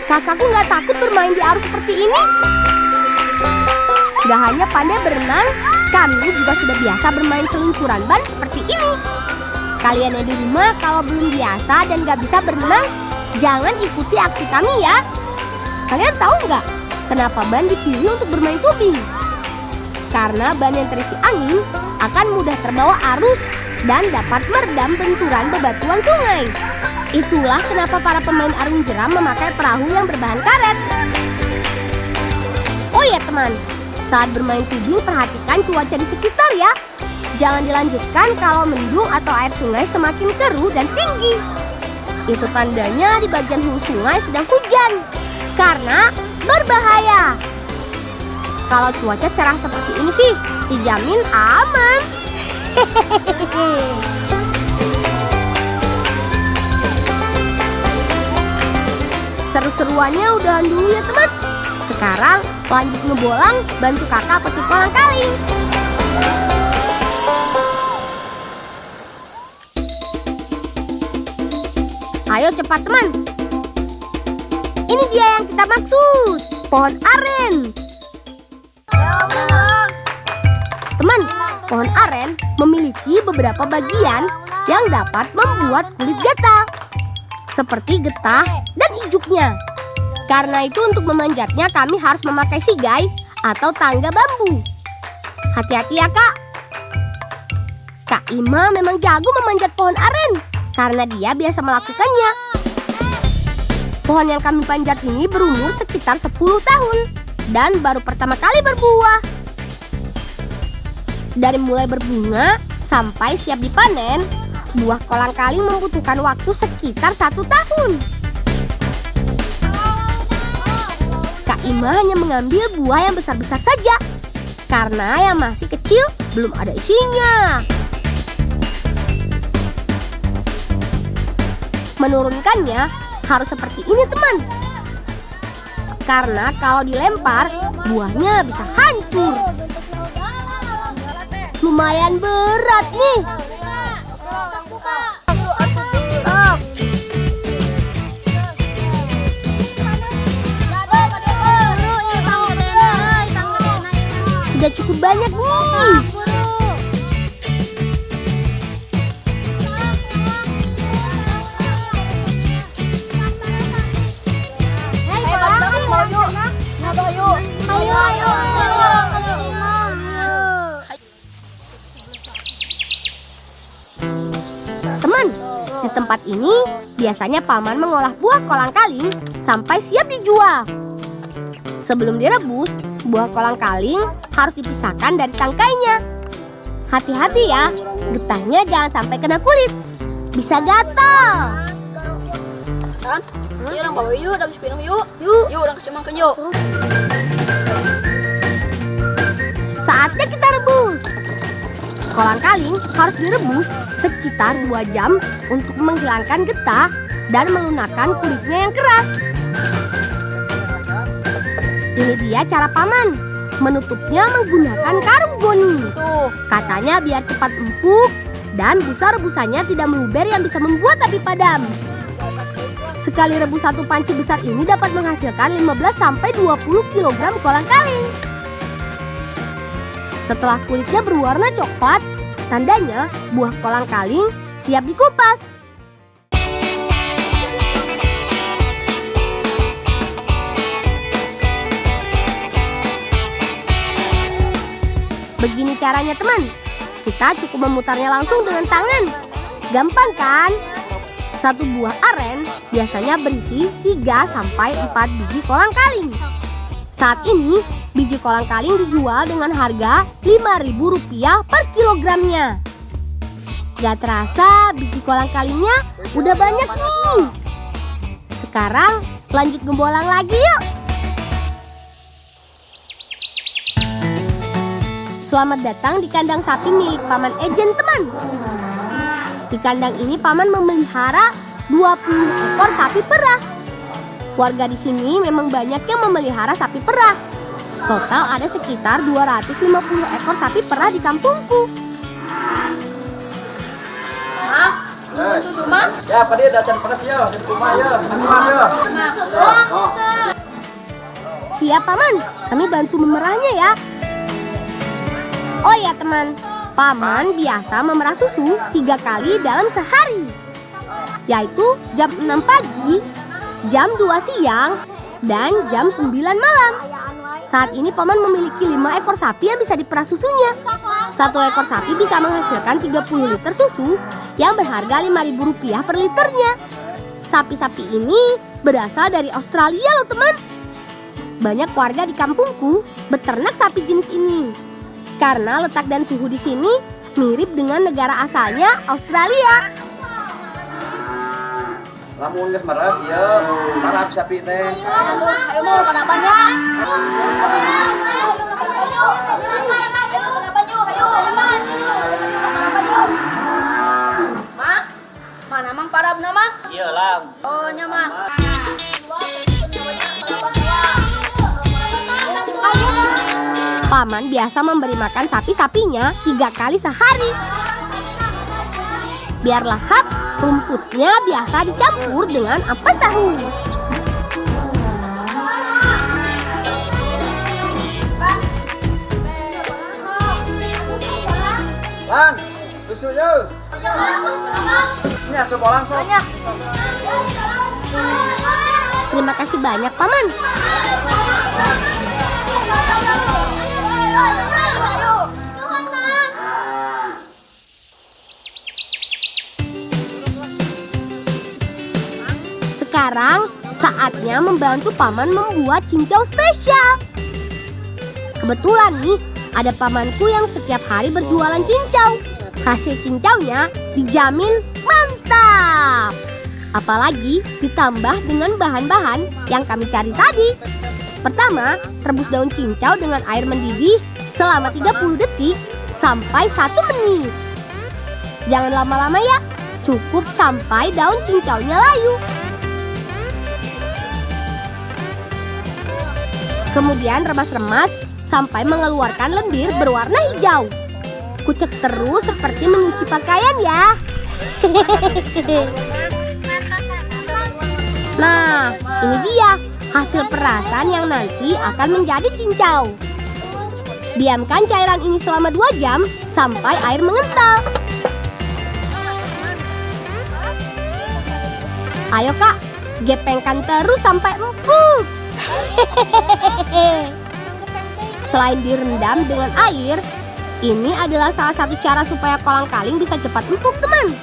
Kakakku nggak takut bermain di arus seperti ini? Gak hanya pandai berenang, kami juga sudah biasa bermain seluncuran ban seperti ini. Kalian yang di rumah kalau belum biasa dan gak bisa berenang, jangan ikuti aksi kami ya. Kalian tahu nggak kenapa ban dipilih untuk bermain tubing? Karena ban yang terisi angin akan mudah terbawa arus dan dapat meredam benturan bebatuan sungai. Itulah kenapa para pemain arung jeram memakai perahu yang berbahan karet. Oh ya teman, saat bermain tubing perhatikan cuaca di sekitar ya. Jangan dilanjutkan kalau mendung atau air sungai semakin keruh dan tinggi. Itu tandanya di bagian hulu sungai sedang hujan, karena berbahaya. Kalau cuaca cerah seperti ini sih, dijamin aman. Seru-seruannya udahan dulu ya teman. Sekarang lanjut ngebolang, bantu kakak petik kolang-kaling. Ayo cepat teman. Ini dia yang kita maksud, pohon aren. Teman, pohon aren memiliki beberapa bagian yang dapat membuat kulit gatal, seperti getah dan ijuknya. Karena itu untuk memanjatnya kami harus memakai sigai atau tangga bambu. Hati-hati ya kak. Kak Ima memang jago memanjat pohon aren karena dia biasa melakukannya. Pohon yang kami panjat ini berumur sekitar 10 tahun dan baru pertama kali berbuah. Dari mulai berbunga sampai siap dipanen, buah kolang-kaling membutuhkan waktu sekitar 1 tahun. Kak Ima hanya mengambil buah yang besar-besar saja, karena yang masih kecil belum ada isinya. Menurunkannya harus seperti ini teman, karena kalau dilempar buahnya bisa hancur. Lumayan berat nih. Sudah cukup banyak nih. Teman, di tempat ini biasanya paman mengolah buah kolang-kaling sampai siap dijual. Sebelum direbus, buah kolang-kaling harus dipisahkan dari tangkainya. Hati-hati ya, getahnya jangan sampai kena kulit, bisa gatal. Yuk orang bawa yuk, udah sepinung yuk. Yuk orang kasih makan yuk. Saatnya kita rebus. Kolang-kaling harus direbus sekitar 2 jam untuk menghilangkan getah dan melunakkan kulitnya yang keras. Ini dia cara paman menutupnya menggunakan karung goni. Katanya biar cepat empuk dan busa rebusannya tidak meluber yang bisa membuat api padam. Sekali rebus satu panci besar ini dapat menghasilkan 15-20 kg kolang-kaling. Setelah kulitnya berwarna coklat, tandanya buah kolang-kaling siap dikupas. Begini caranya teman, kita cukup memutarnya langsung dengan tangan. Gampang kan? Satu buah aren biasanya berisi 3-4 biji kolang-kaling. Saat ini, biji kolang-kaling dijual dengan harga Rp5.000 per kilogramnya. Gak terasa biji kolang-kalingnya udah banyak nih. Sekarang lanjut ngebolang lagi yuk. Selamat datang di kandang sapi milik Paman Ejen teman. Di kandang ini paman memelihara 20 ekor sapi perah. Warga di sini memang banyak yang memelihara sapi perah. Total ada sekitar 250 ekor sapi perah di kampungku. Susu mah? Ya, pada ada acan panas ya, di rumah ya. Susu. Siap Paman, kami bantu memerahnya ya. Oh ya teman, Paman biasa memerah susu 3 kali dalam sehari, yaitu jam 6 pagi, jam 2 siang, dan jam 9 malam. Saat ini Paman memiliki 5 ekor sapi yang bisa diperah susunya. 1 ekor sapi bisa menghasilkan 30 liter susu yang berharga Rp5.000 per liternya. Sapi-sapi ini berasal dari Australia loh teman. Banyak warga di kampungku beternak sapi jenis ini karena letak dan suhu di sini mirip dengan negara asalnya Australia. Lamun geus meres ieu marah sapi teh. Ayo mau pada banyak. Mak, mana mang parab nama? Ieu lah. Oh nya mak. Paman biasa memberi makan sapi-sapinya 3 kali sehari. Biar lahap, rumputnya biasa dicampur dengan ampas tahu. Lang, susu yuk. Nya tuh bolang sok. Terima kasih banyak Paman. Sekarang saatnya membantu Paman membuat cincau spesial. Kebetulan nih, ada pamanku yang setiap hari berjualan cincau. Hasil cincaunya dijamin mantap. Apalagi ditambah dengan bahan-bahan yang kami cari tadi. Pertama, rebus daun cincau dengan air mendidih selama 30 detik sampai 1 menit. Jangan lama-lama ya, cukup sampai daun cincaunya layu. Kemudian remas-remas sampai mengeluarkan lendir berwarna hijau. Kucek terus seperti menyuci pakaian ya. Nah, ini dia hasil perasan yang nanti akan menjadi cincau. Diamkan cairan ini selama 2 jam sampai air mengental. Ayo kak, gepengkan terus sampai empuk. Selain direndam dengan air, ini adalah salah satu cara supaya kolang-kaling bisa cepat empuk teman.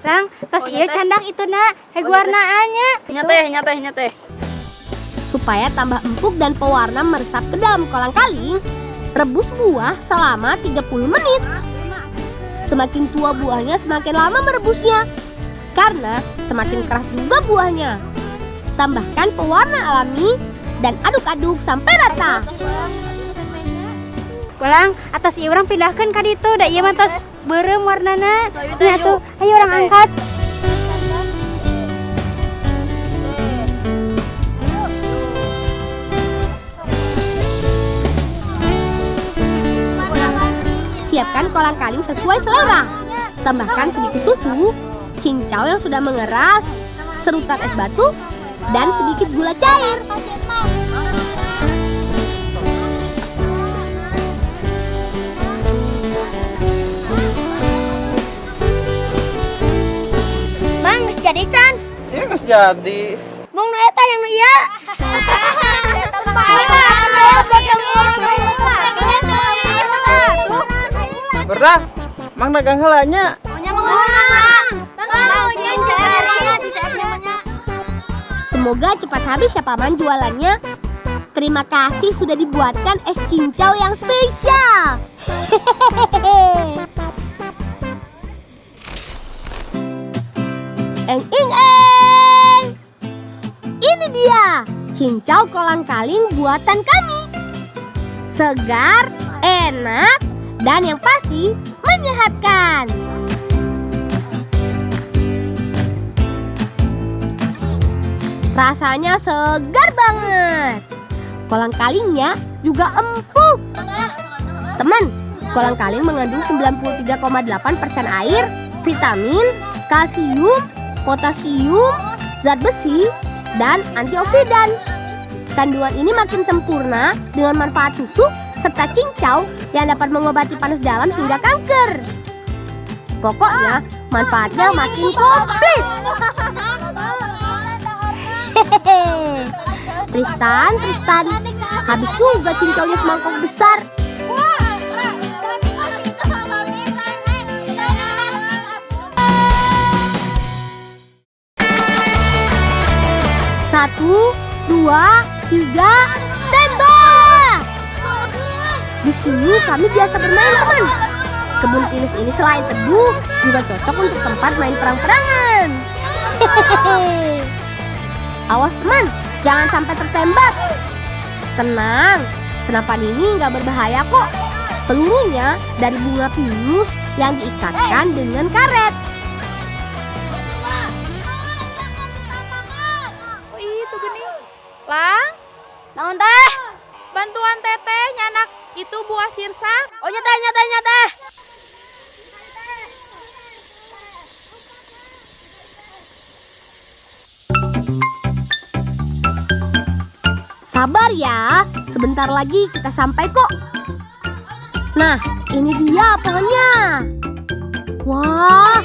Lang, tos ieu candak itu nak, warnaannya. Nya teh. Supaya tambah empuk dan pewarna meresap ke dalam kolang-kaling, rebus buah selama 30 menit. Semakin tua buahnya semakin lama merebusnya, karena semakin keras juga buahnya. Tambahkan pewarna alami dan aduk-aduk sampai rata. Pulang, atas ieu urang pindahkeun ka ditu, da ieu mah tos beureum warnana. Nya tuh, ayo urang angkat. Siapkan kolang-kaling sesuai selera. Tambahkan sedikit susu, cincau yang sudah mengeras, serutan es batu, dan sedikit gula cair. Mang, geus jadi can. Ieu geus jadi. Mung nu eta yang nu ieu. Berdah, mang dagang heula nya. Semoga cepat habis ya Paman jualannya. Terima kasih sudah dibuatkan es cincau yang spesial. Eng. Ini dia cincau kolang-kaling buatan kami. Segar, enak, dan yang pasti menyehatkan. Rasanya segar banget. Kolang-kalingnya juga empuk. Teman, kolang-kaling mengandung 93,8% air, vitamin, kalsium, potasium, zat besi, dan antioksidan. Kandungan ini makin sempurna dengan manfaat susu serta cincau yang dapat mengobati panas dalam hingga kanker. Pokoknya manfaatnya makin komplit. Hehehe. Tristan, habis juga cincaunya semangkok besar. Satu, dua, tiga, tembak! Di sini kami biasa bermain, teman. Kebun pinus ini selain teduh, juga cocok untuk tempat main perang-perangan. Hehehe. Awas teman, jangan sampai tertembak. Tenang, senapan ini nggak berbahaya kok. Pelurunya dari bunga pinus yang diikatkan dengan karet. Oh itu gini. Lang, naon teh? Bantuan teteh nyanak itu buah sirsak. Oh nyateh. Sabar ya, sebentar lagi kita sampai kok. Nah, ini dia pohonnya. Wah,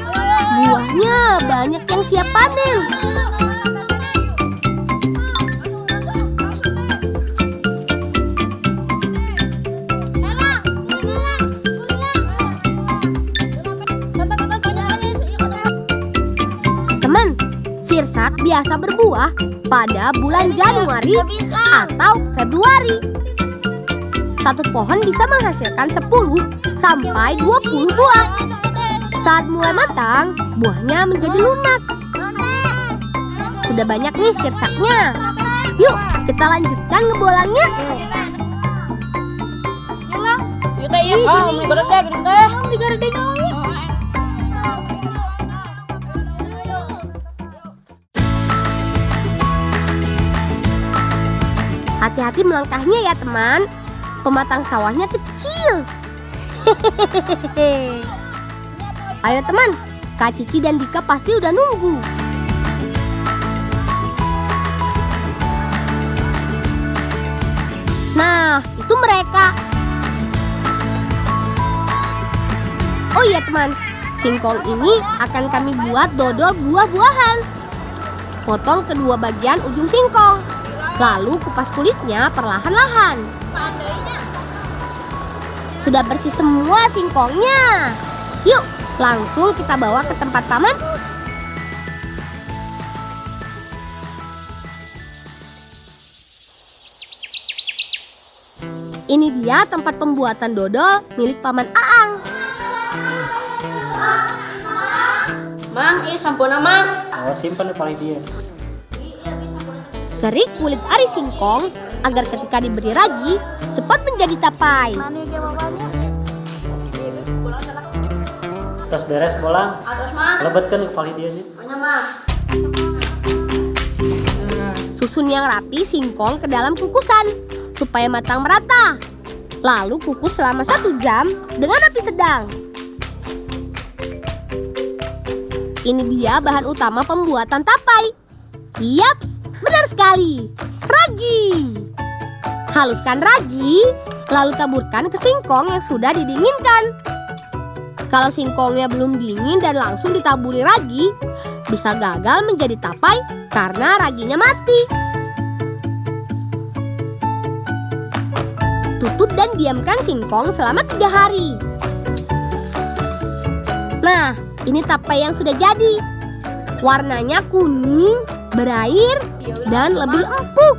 buahnya banyak yang siap panen. Teman, sirsak biasa berbuah pada bulan Januari atau Februari. Satu pohon bisa menghasilkan 10 sampai 20 buah. Saat mulai matang, buahnya menjadi lunak. Sudah banyak nih sirsaknya. Yuk, kita lanjutkan ngebolangnya. Yuk teh, iya. Digaredeg. Hati-hati melangkahnya ya teman. Pematang sawahnya kecil. Hehehe. Ayo teman, Kak Cici dan Dika pasti udah nunggu. Nah, itu mereka. Oh iya teman, singkong ini akan kami buat dodol buah-buahan. Potong kedua bagian ujung singkong, lalu kupas kulitnya perlahan-lahan. Sudah bersih semua singkongnya. Yuk, langsung kita bawa ke tempat paman. Ini dia tempat pembuatan dodol milik paman Aang. Mang, sampuna mang. Oh, simpan paling dia. Kerik kulit ari singkong agar ketika diberi ragi cepat menjadi tapai. Terus beres bolang. Atas mang. Lebetkan kepala dia nya. Mana mang? Susun yang rapi singkong ke dalam kukusan supaya matang merata. Lalu kukus selama 1 jam dengan api sedang. Ini dia bahan utama pembuatan tapai. Yaps, benar sekali. Ragi. Haluskan ragi, lalu taburkan ke singkong yang sudah didinginkan. Kalau singkongnya belum dingin dan langsung ditaburi ragi, bisa gagal menjadi tapai karena raginya mati. Tutup dan diamkan singkong selama 3 hari. Nah, ini tapai yang sudah jadi. Warnanya kuning, berair, dan lebih empuk.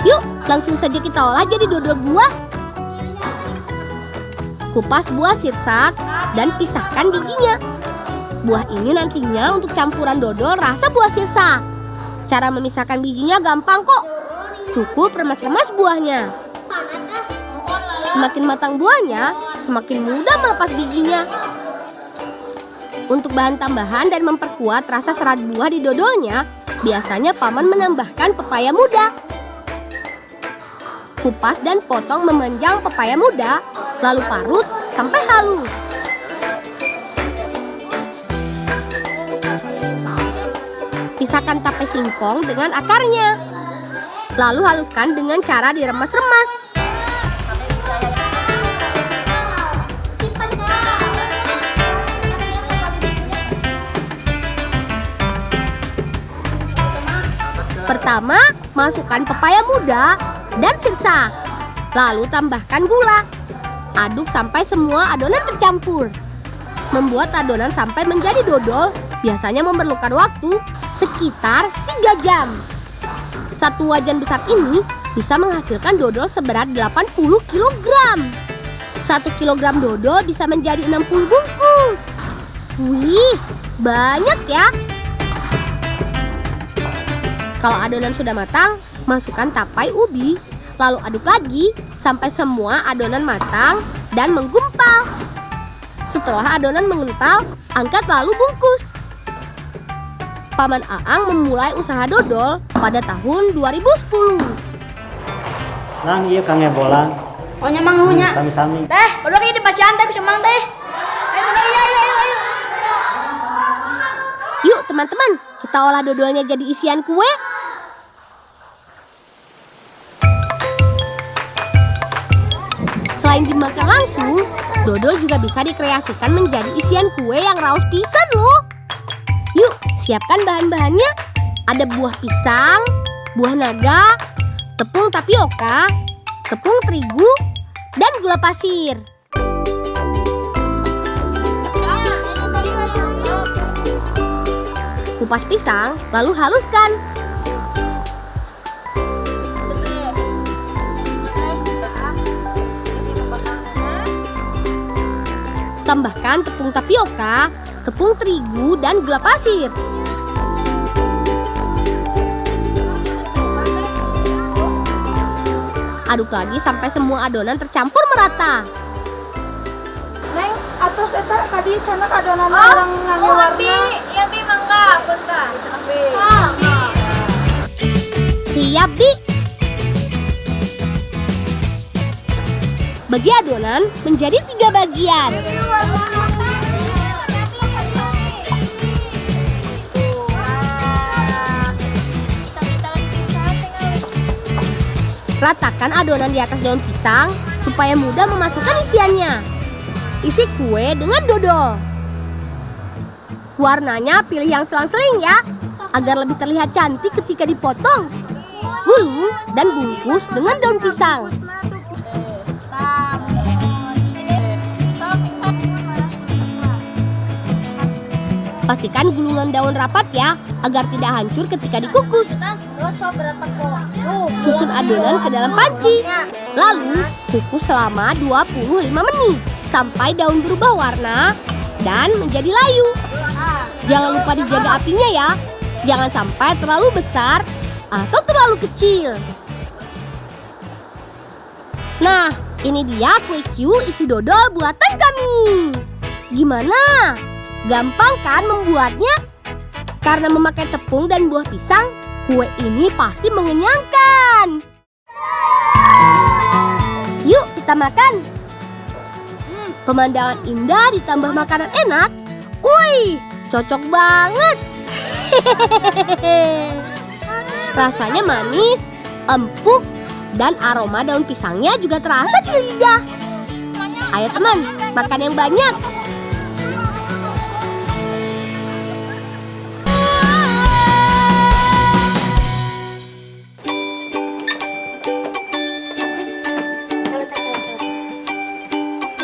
Yuk, langsung saja kita olah jadi dodol buah. Kupas buah sirsak dan pisahkan bijinya. Buah ini nantinya untuk campuran dodol rasa buah sirsak. Cara memisahkan bijinya gampang kok. Cukup remas-remas buahnya. Semakin matang buahnya, semakin mudah melepas bijinya. Untuk bahan tambahan dan memperkuat rasa serat buah di dodolnya, biasanya paman menambahkan pepaya muda. Kupas dan potong memanjang pepaya muda, lalu parut sampai halus. Pisahkan tape singkong dengan akarnya. Lalu haluskan dengan cara diremas-remas. Pertama, masukkan pepaya muda dan sirsa. Lalu tambahkan gula. Aduk sampai semua adonan tercampur. Membuat adonan sampai menjadi dodol biasanya memerlukan waktu sekitar 3 jam. Satu wajan besar ini bisa menghasilkan dodol seberat 80 kg. 1 kg dodol bisa menjadi 60 bungkus. Wih, banyak ya. Kalau adonan sudah matang, masukkan tapai ubi. Lalu aduk lagi sampai semua adonan matang dan menggumpal. Setelah adonan mengental, angkat lalu bungkus. Paman Aang memulai usaha dodol pada tahun 2010. Lang, iya Kang ya bolang. Oh nyamang hunya. Sami-sami. Teh, udah ini pasian teh kusemang teh. Ayo. Yuk teman-teman, kita olah dodolnya jadi isian kue. Selain dimakan langsung, dodol juga bisa dikreasikan menjadi isian kue yang raus pisan loh. Yuk, siapkan bahan-bahannya. Ada buah pisang, buah naga, tepung tapioka, tepung terigu, dan gula pasir. Kupas pisang, lalu haluskan. Tambahkan tepung tapioka, tepung terigu, dan gula pasir. Aduk lagi sampai semua adonan tercampur merata. Neng, atos eta tadi canak adonan orang ngangge warna. Iya bi mangga, bentar. Siap, Bi. Bagi adonan menjadi 3 bagian. Ratakan adonan di atas daun pisang supaya mudah memasukkan isiannya. Isi kue dengan dodol. Warnanya pilih yang selang-seling ya, agar lebih terlihat cantik ketika dipotong. Gulung dan bungkus dengan daun pisang. Pastikan gulungan daun rapat ya, agar tidak hancur ketika dikukus. Susun adonan ke dalam panci. Lalu kukus selama 25 menit sampai daun berubah warna dan menjadi layu. Jangan lupa dijaga apinya ya. Jangan sampai terlalu besar atau terlalu kecil. Nah, ini dia kue Q isi dodol buatan kami. Gimana? Gampang kan membuatnya? Karena memakai tepung dan buah pisang, kue ini pasti mengenyangkan. Yuk kita makan. Pemandangan indah ditambah makanan enak. Wih, cocok banget. Rasanya manis, empuk, dan aroma daun pisangnya juga terasa di lidah. Ayo teman, makan yang banyak.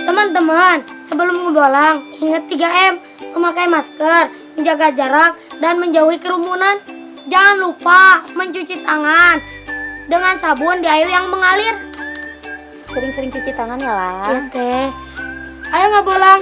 Teman-teman, sebelum ngebolang, ingat 3M, memakai masker, menjaga jarak, dan menjauhi kerumunan. Jangan lupa mencuci tangan dengan sabun di air yang mengalir. Sering-sering cuci tangan ya lah. Iya teh. Ayo ngebolang.